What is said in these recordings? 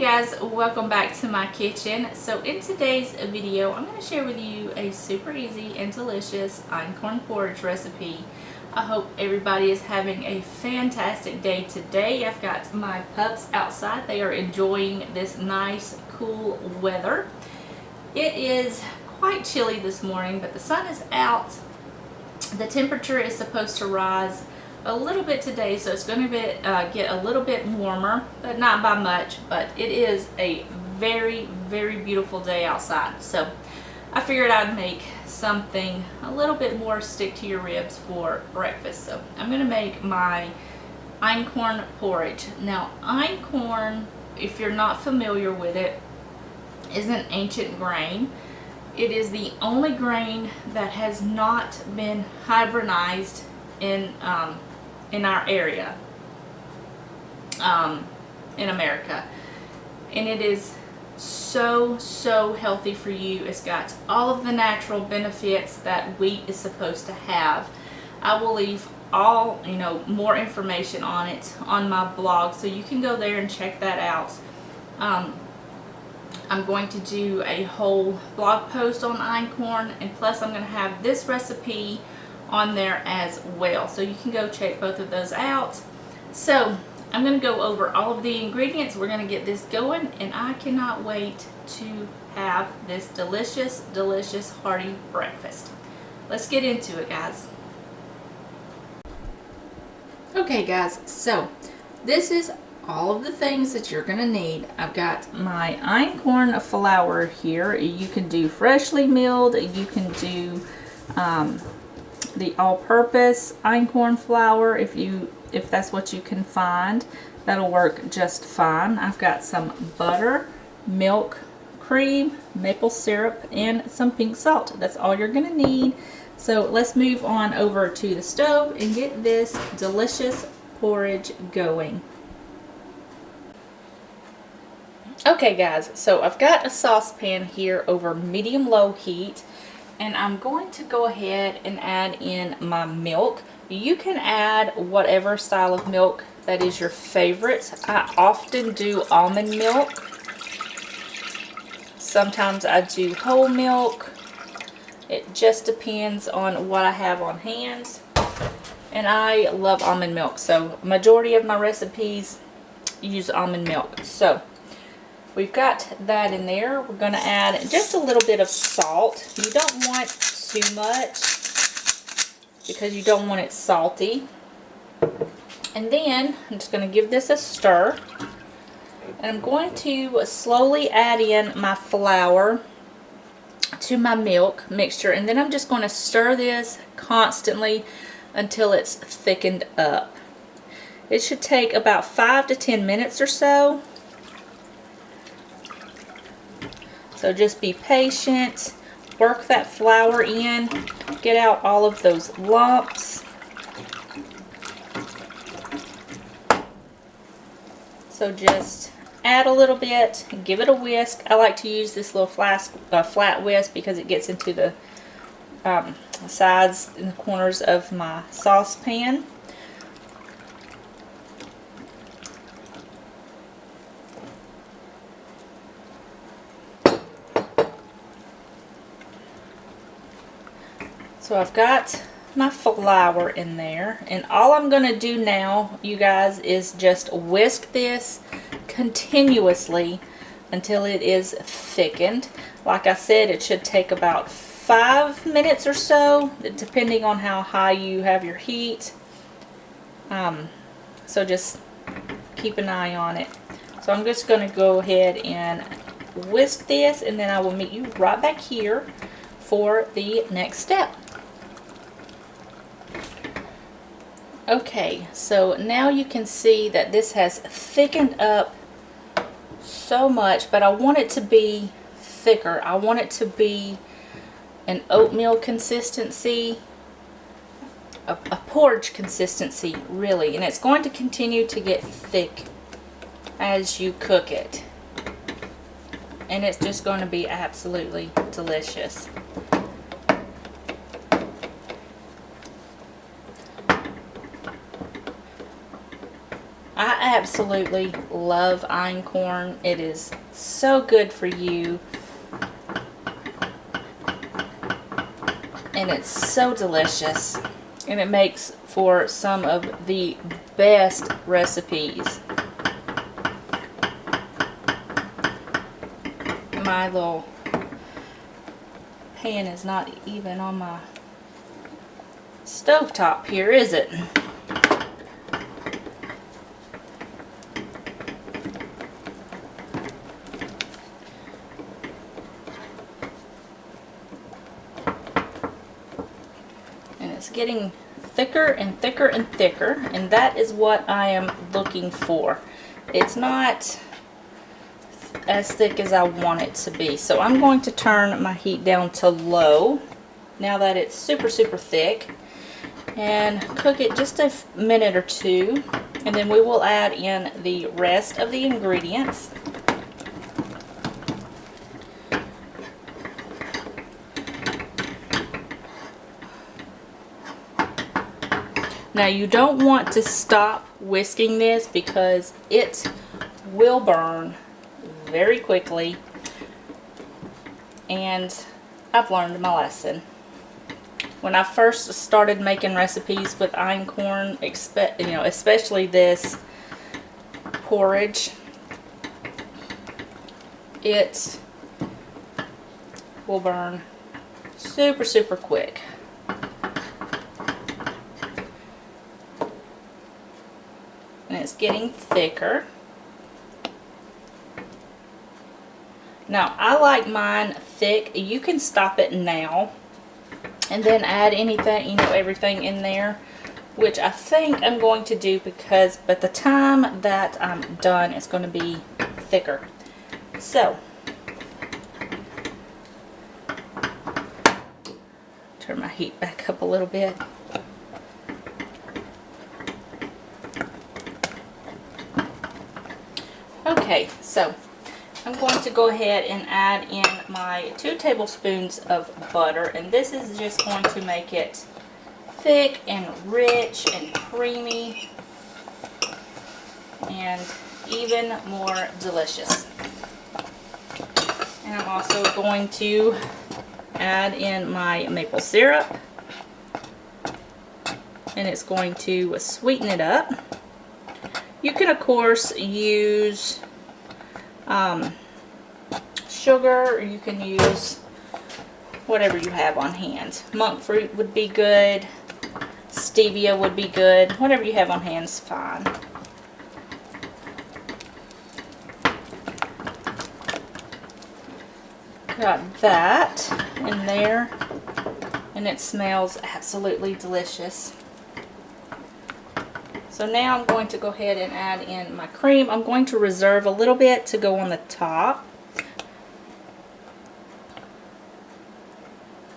guys, welcome back to my kitchen. So in today's video, I'm going to share with you a super easy and delicious einkorn porridge recipe. I hope everybody is having a fantastic day today. I've got my pups outside. They are enjoying this nice, cool weather. It is quite chilly this morning, but the sun is out. The temperature is supposed to rise a little bit today, so it's going to get a little bit warmer, but not by much. But it is a very, very beautiful day outside, so I figured I'd make something a little bit more stick to your ribs for breakfast. So I'm going to make my einkorn porridge. Now, einkorn, if you're not familiar with it, is an ancient grain. It is the only grain that has not been hybridized in our area, in America, and it is so healthy for you. It's got all of the natural benefits that wheat is supposed to have. I will leave all more information on it on my blog, so you can go there and check that out. I'm going to do a whole blog post on einkorn, and plus I'm going to have this recipe on there as well, so you can go check both of those out. So I'm going to go over all of the ingredients. We're going to get this going, and I cannot wait to have this delicious hearty breakfast. Let's get into it, guys. Okay guys, so this is all of the things that you're going to need. I've got my einkorn flour here. You can do freshly milled, you can do the all-purpose einkorn flour if that's what you can find. That'll work just fine. I've got some butter, milk, cream, maple syrup, and some pink salt. That's all you're gonna need. So let's move on over to the stove and get this delicious porridge going. Okay guys, so I've got a saucepan here over medium-low heat, and I'm going to go ahead and add in my milk. You can add whatever style of milk that is your favorite. I often do almond milk. Sometimes I do whole milk. It just depends on what I have on hand. And I love almond milk, so majority of my recipes use almond milk. So we've got that in there. We're going to add just a little bit of salt. You don't want too much because you don't want it salty. And then I'm just going to give this a stir. And I'm going to slowly add in my flour to my milk mixture. And then I'm just going to stir this constantly until it's thickened up. It should take about 5 to 10 minutes or so. So just be patient, work that flour in, get out all of those lumps. So just add a little bit, give it a whisk. I like to use this little flat whisk because it gets into the sides and the corners of my saucepan. So I've got my flour in there, and all I'm going to do now, you guys, is just whisk this continuously until it is thickened. Like I said, it should take about 5 minutes or so, depending on how high you have your heat. So just keep an eye on it. So I'm just going to go ahead and whisk this, and then I will meet you right back here for the next step. Okay, so now you can see that this has thickened up so much, but I want it to be thicker. I want it to be an oatmeal consistency, a porridge consistency, really, and it's going to continue to get thick as you cook it, and it's just going to be absolutely delicious. I absolutely love einkorn. It is so good for you. And it's so delicious. And it makes for some of the best recipes. My little pan is not even on my stovetop here, is it? And it's getting thicker and thicker and thicker, and that is what I am looking for. It's not as thick as I want it to be. So I'm going to turn my heat down to low now that it's super thick, and cook it just a minute or two, and then we will add in the rest of the ingredients. Now you don't want to stop whisking this because it will burn very quickly, and I've learned my lesson. When I first started making recipes with einkorn, especially this porridge, it will burn super quick. And it's getting thicker. Now, I like mine thick. You can stop it now and then add anything, everything in there, which I think I'm going to do because by the time that I'm done, it's going to be thicker. So, turn my heat back up a little bit. Okay, so I'm going to go ahead and add in my 2 tablespoons of butter, and this is just going to make it thick and rich and creamy and even more delicious. And I'm also going to add in my maple syrup, and it's going to sweeten it up. You can of course use sugar, or you can use whatever you have on hand. Monk fruit would be good, stevia would be good, whatever you have on hand is fine. Got that in there, and it smells absolutely delicious. So now I'm going to go ahead and add in my cream. I'm going to reserve a little bit to go on the top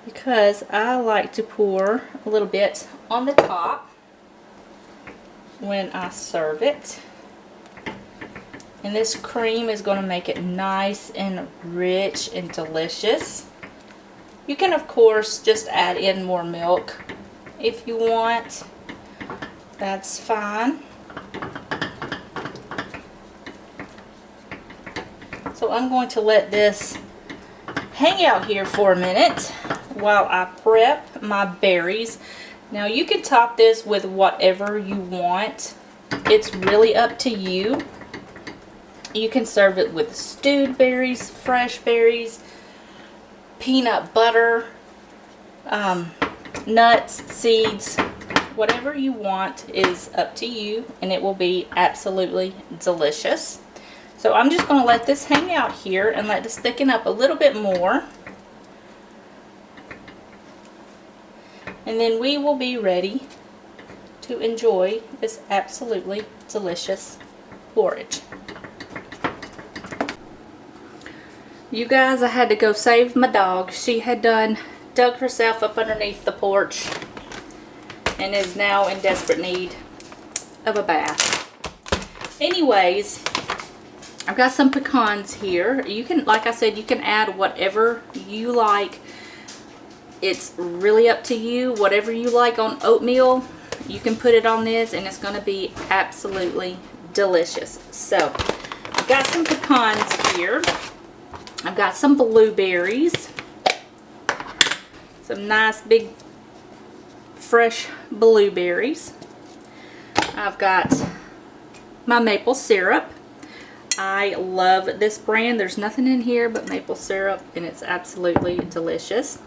because I like to pour a little bit on the top when I serve it. And this cream is going to make it nice and rich and delicious. You can of course just add in more milk if you want. That's fine. So I'm going to let this hang out here for a minute while I prep my berries. Now you can top this with whatever you want. It's really up to you. You can serve it with stewed berries, fresh berries, peanut butter, nuts, seeds. Whatever you want is up to you, and it will be absolutely delicious. So I'm just going to let this hang out here and let this thicken up a little bit more. And then we will be ready to enjoy this absolutely delicious porridge. You guys, I had to go save my dog. She had dug herself up underneath the porch and is now in desperate need of a bath. Anyways, I've got some pecans here. You can, like I said, you can add whatever you like. It's really up to you. Whatever you like on oatmeal, you can put it on this, and it's going to be absolutely delicious. So I've got some pecans here. I've got some blueberries. Some nice big fresh blueberries. I've got my maple syrup. I love this brand. There's nothing in here but maple syrup, and it's absolutely delicious.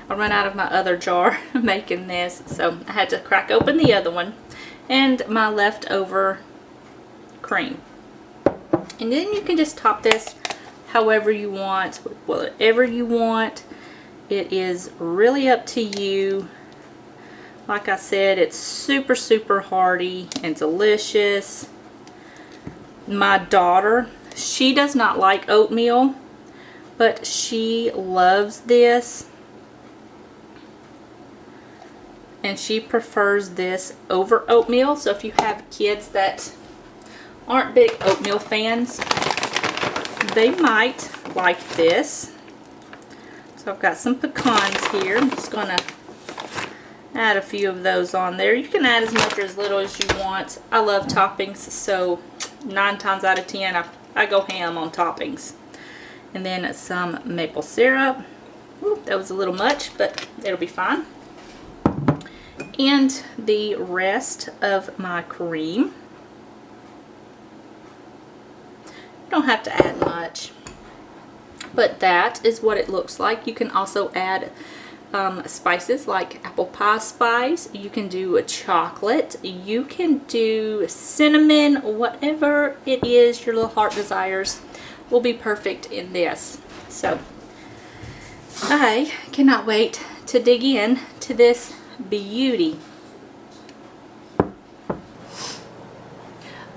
I ran out of my other jar making this, so I had to crack open the other one. And my leftover cream. And then you can just top this however you want, whatever you want. It is really up to you. Like I said, it's super, super hearty and delicious. My daughter, she does not like oatmeal, but she loves this. And she prefers this over oatmeal. So if you have kids that aren't big oatmeal fans, they might like this. So I've got some pecans here. I'm just going to add a few of those on there. You can add as much or as little as you want. I love toppings, so 9 times out of 10 I go ham on toppings. And then some maple syrup. Ooh, that was a little much, but it'll be fine. And the rest of my cream. You don't have to add much, but that is what it looks like. You can also add spices like apple pie spice. You can do a chocolate. You can do cinnamon. Whatever it is your little heart desires will be perfect in this. So I cannot wait to dig in to this beauty.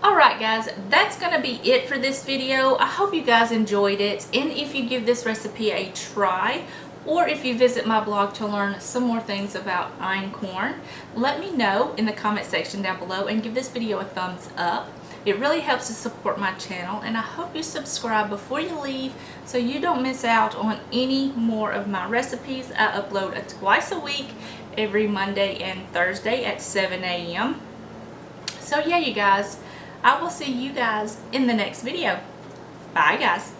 Alright guys, that's going to be it for this video. I hope you guys enjoyed it, and if you give this recipe a try, or if you visit my blog to learn some more things about einkorn, let me know in the comment section down below and give this video a thumbs up. It really helps to support my channel, and I hope you subscribe before you leave so you don't miss out on any more of my recipes. I upload twice a week, every Monday and Thursday at 7 a.m. So yeah, you guys, I will see you guys in the next video. Bye guys.